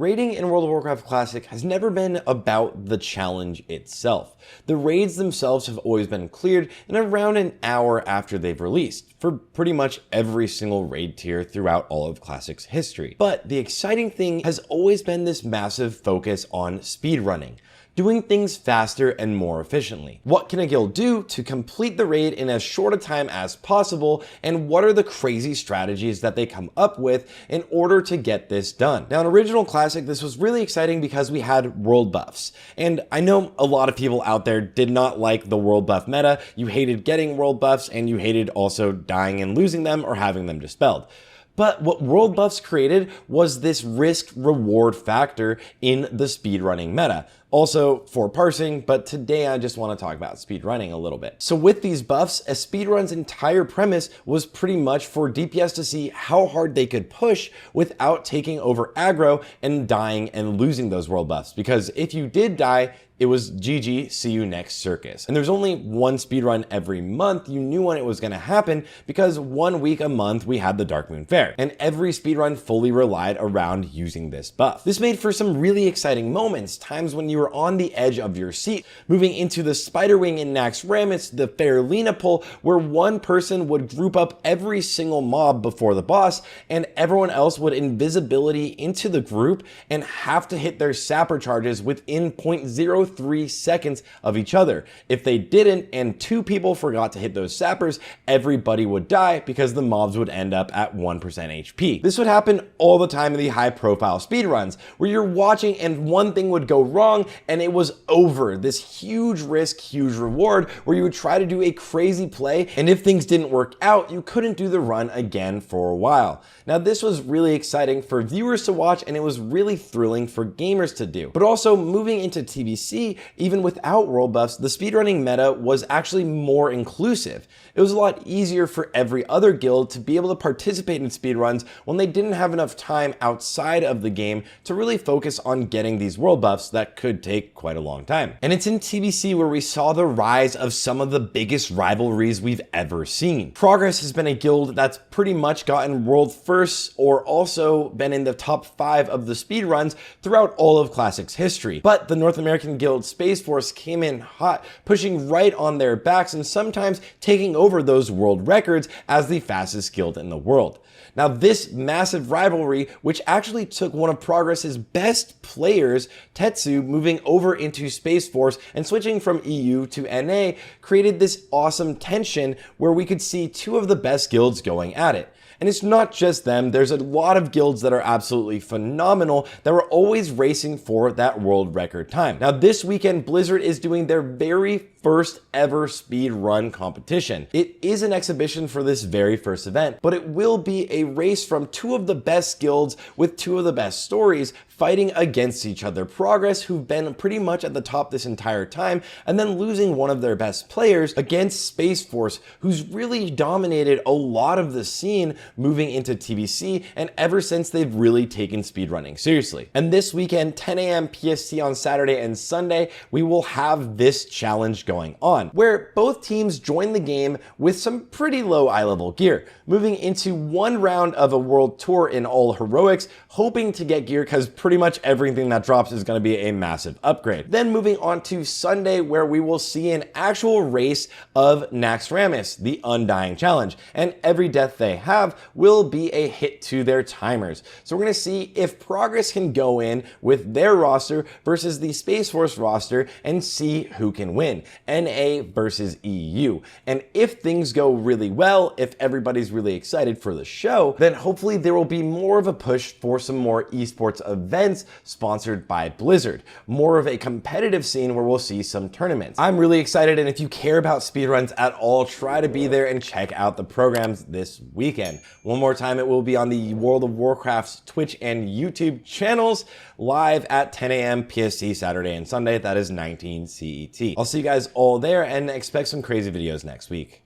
Raiding in World of Warcraft Classic has never been about the challenge itself. The raids themselves have always been cleared in around an hour after they've released, for pretty much every single raid tier throughout all of Classic's history. But the exciting thing has always been this massive focus on speedrunning, doing things faster and more efficiently. What can a guild do to complete the raid in as short a time as possible, and what are the crazy strategies that they come up with in order to get this done? Now, in Original Classic, this was really exciting because we had world buffs, and I know a lot of people out there did not like the world buff meta. You hated getting world buffs, and you hated also dying and losing them or having them dispelled. But what world buffs created was this risk-reward factor in the speedrunning meta. Also for parsing, but today I just want to talk about speedrunning a little bit. So with these buffs, a speedrun's entire premise was pretty much for DPS to see how hard they could push without taking over aggro and dying and losing those world buffs. Because if you did die, it was GG, see you next circus. And there's only one speedrun every month. You knew when it was gonna happen because 1 week a month we had the Darkmoon Fair, and every speedrun fully relied around using this buff. This made for some really exciting moments, times when you were on the edge of your seat, moving into the Spiderwing in Naxxramas, the Fairlina pull, where one person would group up every single mob before the boss, and everyone else would invisibility into the group and have to hit their sapper charges within 0.03 seconds of each other. If they didn't, and two people forgot to hit those sappers, everybody would die because the mobs would end up at 1% HP. This would happen all the time in the high profile speedruns, where you're watching and one thing would go wrong and it was over. This huge risk, huge reward, where you would try to do a crazy play, and if things didn't work out, you couldn't do the run again for a while. Now, this was really exciting for viewers to watch, and it was really thrilling for gamers to do. But also, moving into TBC, even without world buffs, the speedrunning meta was actually more inclusive. It was a lot easier for every other guild to be able to participate in speedruns when they didn't have enough time outside of the game to really focus on getting these world buffs that could take quite a long time. And it's in TBC where we saw the rise of some of the biggest rivalries we've ever seen. Progress has been a guild that's pretty much gotten world firsts or also been in the top 5 of the speedruns throughout all of Classic's history. But the North American guild Space Force came in hot, pushing right on their backs and sometimes taking over those world records as the fastest guild in the world. Now, this massive rivalry, which actually took one of Progress's best players, Tetsu, moving over into Space Force and switching from EU to NA, created this awesome tension where we could see two of the best guilds going at it. And it's not just them, there's a lot of guilds that are absolutely phenomenal that were always racing for that world record time. Now, this weekend, Blizzard is doing their very first ever speed run competition. It is an exhibition for this very first event, but it will be a race from two of the best guilds with two of the best stories fighting against each other. Progress, who've been pretty much at the top this entire time, and then losing one of their best players, against Space Force, who's really dominated a lot of the scene moving into TBC, and ever since they've really taken speedrunning seriously. And this weekend, 10 a.m. PST on Saturday and Sunday, we will have this challenge going on, where both teams join the game with some pretty low eye level gear, moving into one round of a world tour in all heroics, hoping to get gear because pretty much everything that drops is going to be a massive upgrade. Then moving on to Sunday, where we will see an actual race of Naxxramas, the Undying Challenge, and every death they have will be a hit to their timers. So we're going to see if Progress can go in with their roster versus the Space Force roster and see who can win. NA versus EU. And if things go really well, if everybody's really excited for the show, then hopefully there will be more of a push for some more esports events sponsored by Blizzard. More of a competitive scene where we'll see some tournaments. I'm really excited, and if you care about speedruns at all, try to be there and check out the programs this weekend. One more time, it will be on the World of Warcraft's Twitch and YouTube channels, live at 10 a.m. PST Saturday and Sunday. That is 19 CET. I'll see you guys all there and expect some crazy videos next week.